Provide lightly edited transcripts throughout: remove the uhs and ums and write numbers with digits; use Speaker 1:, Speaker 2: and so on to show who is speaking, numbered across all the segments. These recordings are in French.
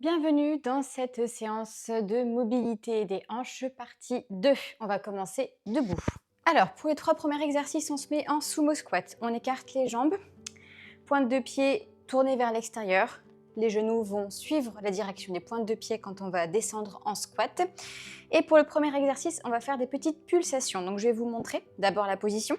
Speaker 1: Bienvenue dans cette séance de mobilité des hanches, partie 2. On va commencer debout. Alors, pour les 3 premiers exercices, on se met en sumo squat. On écarte les jambes, pointe de pied tournée vers l'extérieur. Les genoux vont suivre la direction des pointes de pied quand on va descendre en squat. Et pour le premier exercice, on va faire des petites pulsations. Donc, je vais vous montrer d'abord la position.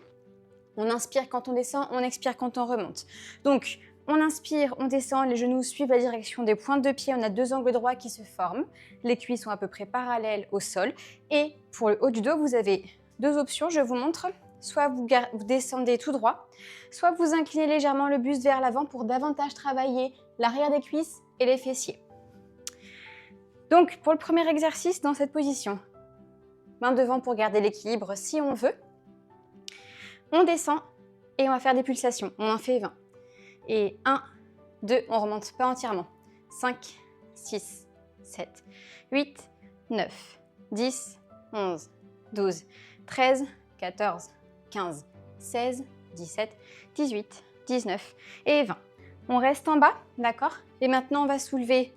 Speaker 1: On inspire quand on descend, on expire quand on remonte. Donc, on inspire, on descend, les genoux suivent la direction des pointes de pied, on a 2 angles droits qui se forment, les cuisses sont à peu près parallèles au sol. Et pour le haut du dos, vous avez 2 options, je vous montre. Soit vous descendez tout droit, soit vous inclinez légèrement le buste vers l'avant pour davantage travailler l'arrière des cuisses et les fessiers. Donc, pour le premier exercice, dans cette position, main devant pour garder l'équilibre si on veut. On descend et on va faire des pulsations, on en fait 20. Et 1, 2, on remonte pas entièrement. 5, 6, 7, 8, 9, 10, 11, 12, 13, 14, 15, 16, 17, 18, 19 et 20. On reste en bas, d'accord? Et maintenant, on va soulever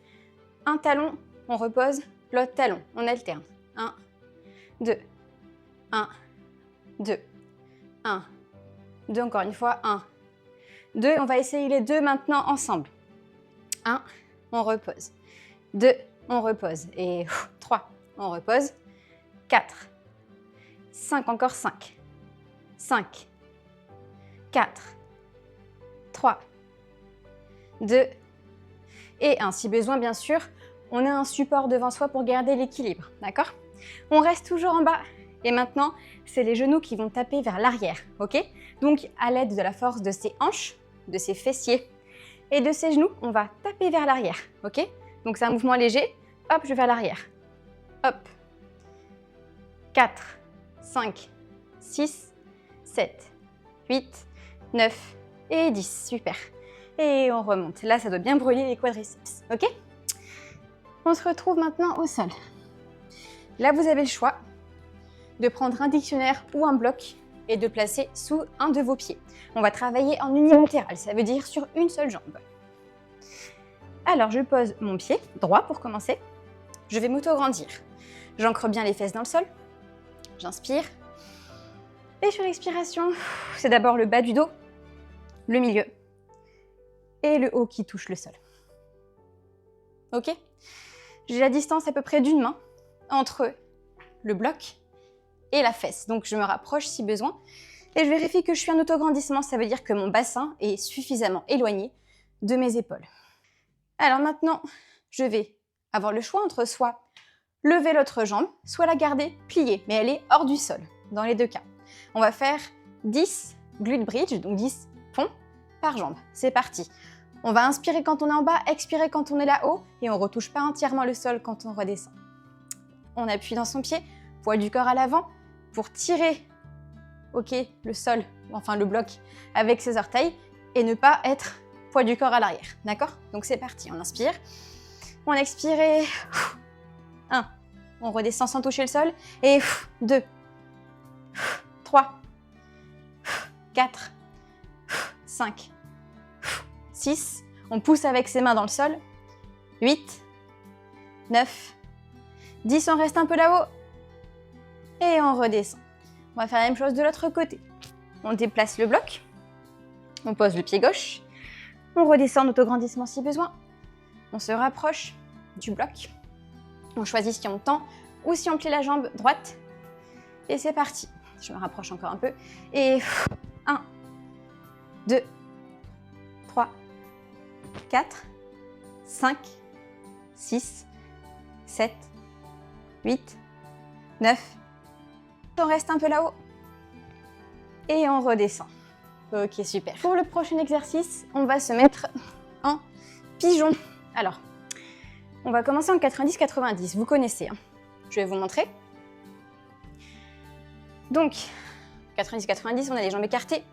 Speaker 1: un talon, on repose l'autre talon, on alterne. 1, 2, 1, 2, 1, 2, encore une fois, 1, 2, on va essayer les 2 maintenant ensemble. 1, on repose. 2, on repose. Et 3, on repose. 4, 5, encore 5. 5, 4, 3, 2 et 1. Si besoin, bien sûr, on a un support devant soi pour garder l'équilibre, d'accord? On reste toujours en bas. Et maintenant, c'est les genoux qui vont taper vers l'arrière, ok? Donc, à l'aide de la force de ses hanches, de ses fessiers et de ses genoux, on va taper vers l'arrière, ok? Donc, c'est un mouvement léger. Hop, je vais vers l'arrière. Hop. 4, 5, 6, 7, 8, 9 et 10. Super. Et on remonte. Là, ça doit bien brûler les quadriceps, ok? On se retrouve maintenant au sol. Là, vous avez le choix de prendre un dictionnaire ou un bloc et de placer sous un de vos pieds. On va travailler en unilatéral, ça veut dire sur une seule jambe. Alors, je pose mon pied droit pour commencer. Je vais m'auto-grandir. J'ancre bien les fesses dans le sol. J'inspire. Et sur l'expiration, c'est d'abord le bas du dos, le milieu et le haut qui touche le sol. Ok? J'ai la distance à peu près d'une main entre le bloc et la fesse. Donc, je me rapproche si besoin. Et je vérifie que je suis en autograndissement. Ça veut dire que mon bassin est suffisamment éloigné de mes épaules. Alors maintenant, je vais avoir le choix entre soit lever l'autre jambe, soit la garder pliée, mais elle est hors du sol, dans les 2 cas. On va faire 10 glute bridge, donc 10 ponts par jambe. C'est parti. On va inspirer quand on est en bas, expirer quand on est là-haut, et on ne retouche pas entièrement le sol quand on redescend. On appuie dans son pied, poids du corps à l'avant, pour tirer le sol, enfin le bloc, avec ses orteils, et ne pas être poids du corps à l'arrière, d'accord? Donc c'est parti, on inspire, on expire et 1, on redescend sans toucher le sol, et 2, 3, 4, 5, 6, on pousse avec ses mains dans le sol, 8, 9, 10, on reste un peu là-haut, et on redescend. On va faire la même chose de l'autre côté. On déplace le bloc, on pose le pied gauche, on redescend en autograndissement si besoin, on se rapproche du bloc, on choisit si on tend ou si on plie la jambe droite, et c'est parti. Je me rapproche encore un peu, et 1, 2, 3, 4, 5, 6, 7, 8, 9, on reste un peu là-haut et on redescend. Ok, super. Pour le prochain exercice, on va se mettre en pigeon. Alors, on va commencer en 90-90, vous connaissez. Hein. Je vais vous montrer. Donc, 90-90, on a les jambes écartées.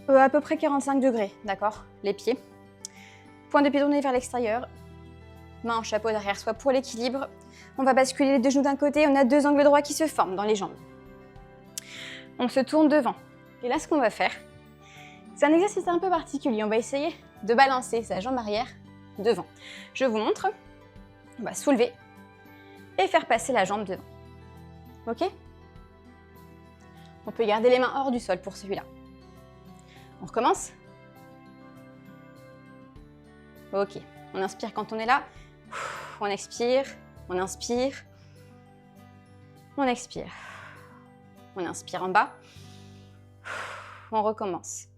Speaker 1: À peu près 45 degrés, d'accord? Les pieds. Point de pied tourné vers l'extérieur. Main en chapeau derrière soi pour l'équilibre. On va basculer les 2 genoux d'un côté, on a 2 angles droits qui se forment dans les jambes. On se tourne devant. Et là, ce qu'on va faire, c'est un exercice un peu particulier. On va essayer de balancer sa jambe arrière devant. Je vous montre. On va soulever et faire passer la jambe devant. Ok? On peut garder les mains hors du sol pour celui-là. On recommence? Ok. On inspire quand on est là. On expire. On inspire. On expire. On inspire en bas. On recommence.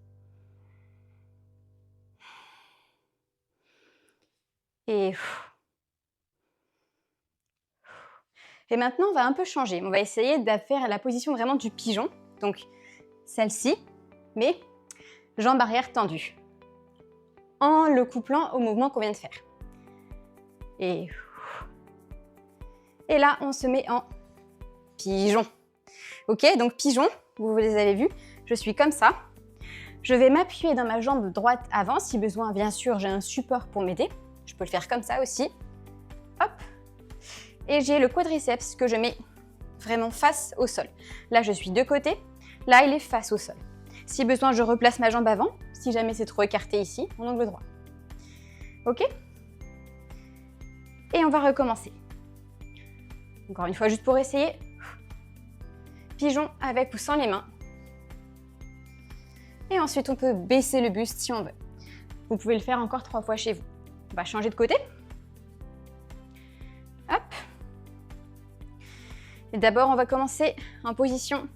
Speaker 1: Et maintenant, on va un peu changer. On va essayer de faire la position vraiment du pigeon. Donc, celle-ci, mais jambes arrière tendues. En le couplant au mouvement qu'on vient de faire. Et là, on se met en pigeon. Ok, donc pigeon, vous les avez vus, je suis comme ça. Je vais m'appuyer dans ma jambe droite avant. Si besoin, bien sûr, j'ai un support pour m'aider. Je peux le faire comme ça aussi. Hop. Et j'ai le quadriceps que je mets vraiment face au sol. Là, je suis de côté. Là, il est face au sol. Si besoin, je replace ma jambe avant. Si jamais c'est trop écarté ici, en angle droit. Ok? Et on va recommencer. Encore une fois, juste pour essayer. Pigeon avec ou sans les mains. Et ensuite, on peut baisser le buste si on veut. Vous pouvez le faire encore 3 fois chez vous. On va changer de côté. Hop. Et d'abord, on va commencer en position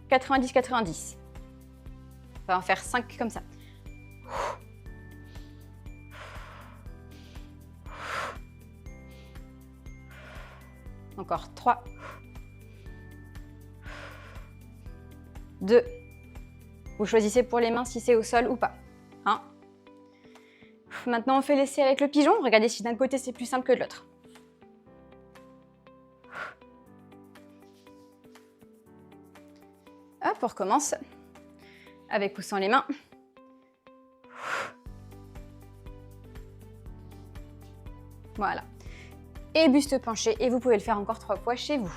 Speaker 1: 90-90. On va en faire 5 comme ça. Encore 3. 2. Vous choisissez pour les mains si c'est au sol ou pas. 1. Maintenant, on fait l'essai avec le pigeon. Regardez si d'un côté, c'est plus simple que de l'autre. Hop, on recommence. Avec ou sans les mains. Voilà. Et buste penché. Et vous pouvez le faire encore 3 fois chez vous.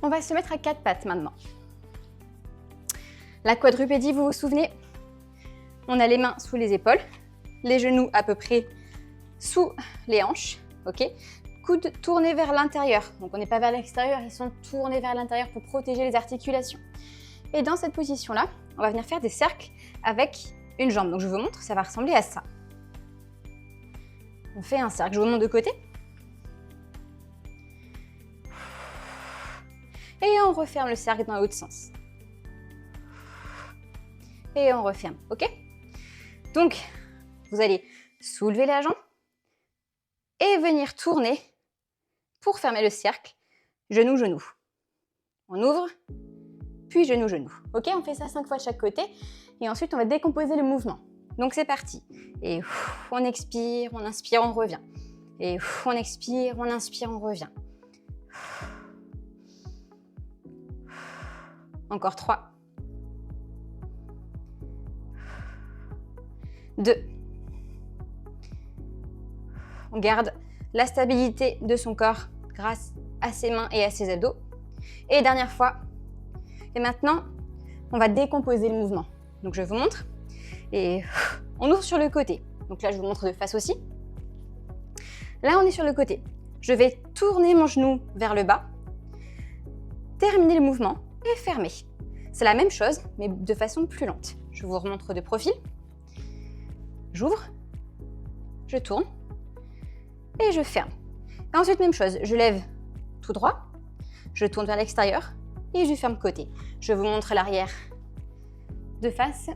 Speaker 1: On va se mettre à 4 pattes maintenant. La quadrupédie, vous vous souvenez? On a les mains sous les épaules, les genoux à peu près sous les hanches, ok? Coudes tournés vers l'intérieur. Donc on n'est pas vers l'extérieur, ils sont tournés vers l'intérieur pour protéger les articulations. Et dans cette position-là, on va venir faire des cercles avec une jambe. Donc je vous montre, ça va ressembler à ça. On fait un cercle, je vous montre de côté. Et on referme le cercle dans l'autre sens. Et on referme, ok? Donc, vous allez soulever la jambe et venir tourner pour fermer le cercle, genou, genou. On ouvre, puis genou, genou. Ok, on fait ça 5 fois de chaque côté et ensuite on va décomposer le mouvement. Donc c'est parti. Et on expire, on inspire, on revient. Et on expire, on inspire, on revient. Encore 3. 2. On garde la stabilité de son corps grâce à ses mains et à ses abdos. Et dernière fois. Et maintenant, on va décomposer le mouvement. Donc je vous montre. Et on ouvre sur le côté. Donc là, je vous montre de face aussi. Là, on est sur le côté. Je vais tourner mon genou vers le bas, terminer le mouvement et fermer. C'est la même chose, mais de façon plus lente. Je vous remontre de profil. J'ouvre, je tourne et je ferme. Et ensuite, même chose, je lève tout droit, je tourne vers l'extérieur et je ferme côté. Je vous montre l'arrière de face.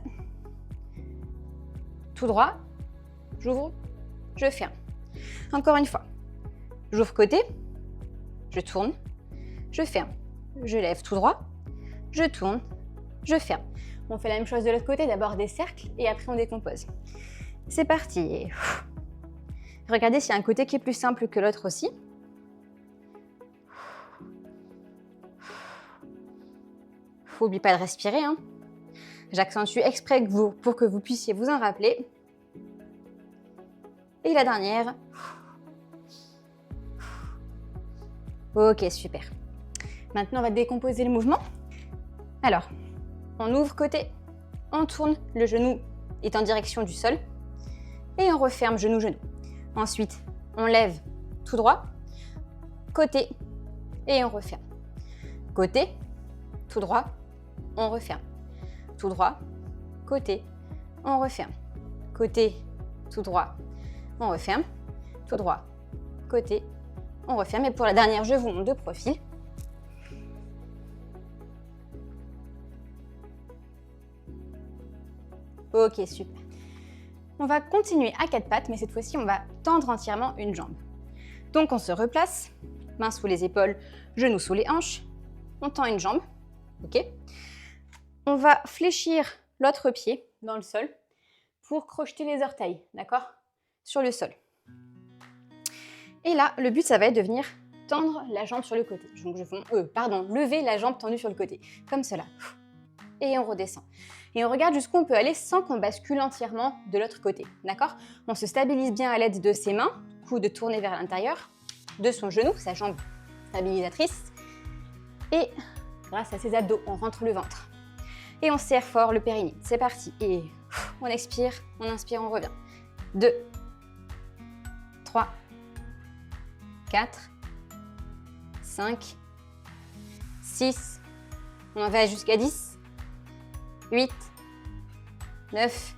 Speaker 1: Tout droit, j'ouvre, je ferme. Encore une fois, j'ouvre côté, je tourne, je ferme. Je lève tout droit, je tourne, je ferme. On fait la même chose de l'autre côté, d'abord des cercles et après on décompose. C'est parti. Regardez s'il y a un côté qui est plus simple que l'autre aussi. N'oubliez pas de respirer. Hein. J'accentue exprès pour que vous puissiez vous en rappeler. Et la dernière. Ok, super. Maintenant, on va décomposer le mouvement. Alors, on ouvre côté, on tourne, le genou est en direction du sol. et on referme genou. Ensuite, on lève tout droit, côté et on referme. Côté, tout droit, on referme. Tout droit, côté, on referme. Côté, tout droit, on referme. Tout droit, côté, on referme. Et pour la dernière, je vous montre de profil. Ok, super. On va continuer à 4 pattes, mais cette fois-ci, on va tendre entièrement une jambe. Donc, on se replace, mains sous les épaules, genoux sous les hanches. On tend une jambe, ok. On va fléchir l'autre pied dans le sol pour crocheter les orteils, d'accord, sur le sol. Et là, le but, ça va être de venir tendre la jambe sur le côté. Donc, lever la jambe tendue sur le côté, comme cela. Et on redescend. Et on regarde jusqu'où on peut aller sans qu'on bascule entièrement de l'autre côté, d'accord? On se stabilise bien à l'aide de ses mains, coude tourné vers l'intérieur, de son genou, sa jambe stabilisatrice. Et grâce à ses abdos, on rentre le ventre. Et on serre fort le périnée. C'est parti. Et on expire, on inspire, on revient. 2, 3, 4, 5, 6, on va jusqu'à 10, 8, 9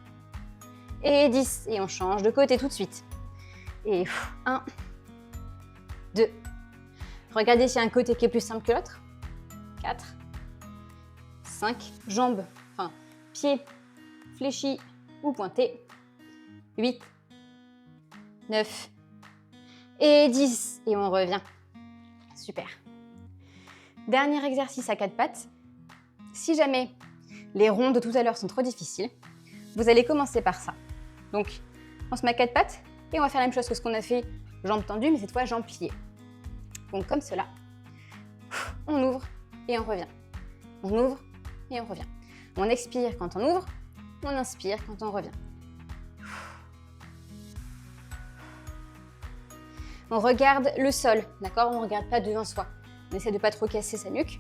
Speaker 1: et 10. Et on change de côté tout de suite. Et 1, 2. Regardez s'il y a un côté qui est plus simple que l'autre. 4, 5, jambes, pieds fléchis ou pointés. 8, 9 et 10. Et on revient. Super. Dernier exercice à 4 pattes. Si jamais les ronds de tout à l'heure sont trop difficiles, vous allez commencer par ça. Donc, on se met à 4 pattes et on va faire la même chose que ce qu'on a fait, jambes tendues, mais cette fois jambes pliées. Donc comme cela, on ouvre et on revient. On ouvre et on revient. On expire quand on ouvre, on inspire quand on revient. On regarde le sol, d'accord? On ne regarde pas devant soi. On essaie de ne pas trop casser sa nuque.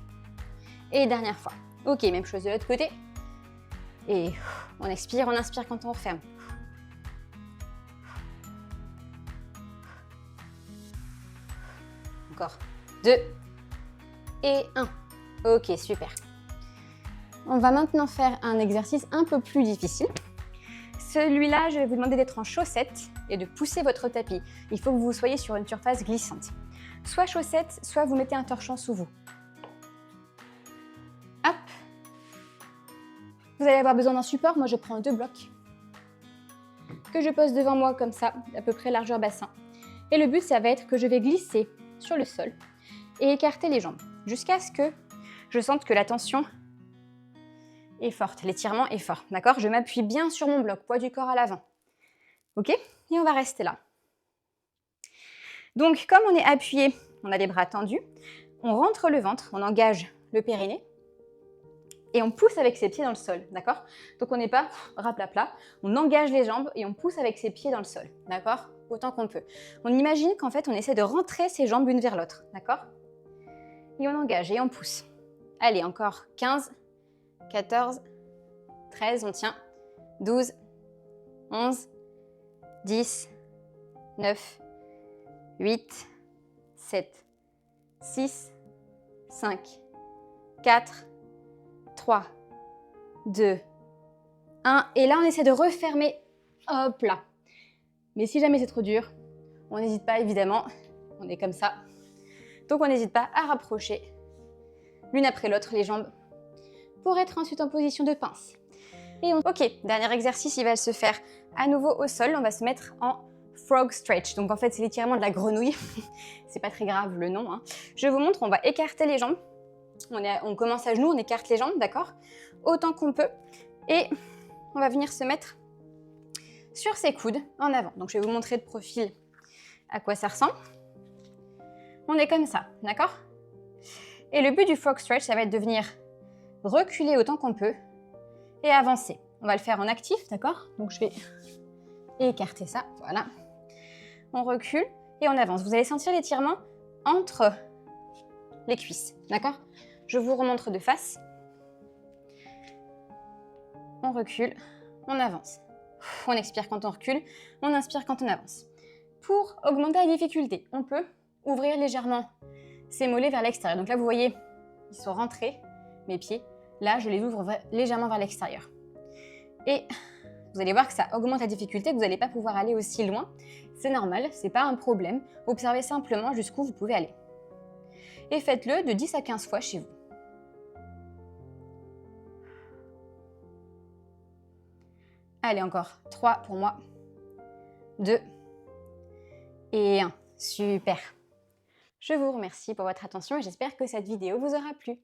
Speaker 1: Et dernière fois. Ok, même chose de l'autre côté. Et on expire, on inspire quand on referme. Encore 2 et 1. Ok, super. On va maintenant faire un exercice un peu plus difficile. Celui-là, je vais vous demander d'être en chaussettes et de pousser votre tapis. Il faut que vous soyez sur une surface glissante. Soit chaussettes, soit vous mettez un torchon sous vous. Hop. Vous allez avoir besoin d'un support. Moi, je prends 2 blocs que je pose devant moi comme ça, à peu près largeur bassin. Et le but, ça va être que je vais glisser sur le sol et écarter les jambes jusqu'à ce que je sente que la tension est forte, l'étirement est fort, d'accord? Je m'appuie bien sur mon bloc, poids du corps à l'avant. Ok? Et on va rester là. Donc, comme on est appuyé, on a les bras tendus, on rentre le ventre, on engage le périnée et on pousse avec ses pieds dans le sol, d'accord? Donc, on n'est pas raplapla, on engage les jambes et on pousse avec ses pieds dans le sol, d'accord? Autant qu'on peut. On imagine qu'en fait, on essaie de rentrer ses jambes l'une vers l'autre, d'accord? Et on engage et on pousse. Allez, encore 15, 14, 13, on tient, 12, 11, 10, 9, 8, 7, 6, 5, 4, 3, 2, 1. Et là, on essaie de refermer, hop là. Mais si jamais c'est trop dur, on n'hésite pas, évidemment, on est comme ça. Donc on n'hésite pas à rapprocher l'une après l'autre les jambes pour être ensuite en position de pince. Ok, dernier exercice, il va se faire à nouveau au sol. On va se mettre en frog stretch. Donc en fait, c'est l'étirement de la grenouille. C'est pas très grave le nom, hein. Je vous montre, on va écarter les jambes. On commence à genoux, on écarte les jambes, d'accord? Autant qu'on peut. Et on va venir se mettre sur ses coudes en avant. Donc je vais vous montrer de profil à quoi ça ressemble. On est comme ça, d'accord? Et le but du frog stretch, ça va être de venir reculer autant qu'on peut et avancer. On va le faire en actif, d'accord? Donc je vais écarter ça, voilà. On recule et on avance. Vous allez sentir l'étirement entre les cuisses, d'accord? Je vous remontre de face. On recule, on avance. On expire quand on recule, on inspire quand on avance. Pour augmenter la difficulté, on peut ouvrir légèrement ses mollets vers l'extérieur. Donc là, vous voyez, ils sont rentrés, mes pieds. Là, je les ouvre légèrement vers l'extérieur. Et vous allez voir que ça augmente la difficulté, que vous n'allez pas pouvoir aller aussi loin. C'est normal, c'est pas un problème. Observez simplement jusqu'où vous pouvez aller. Et faites-le de 10 à 15 fois chez vous. Allez, encore 3 pour moi. 2 et 1. Super. Je vous remercie pour votre attention et j'espère que cette vidéo vous aura plu.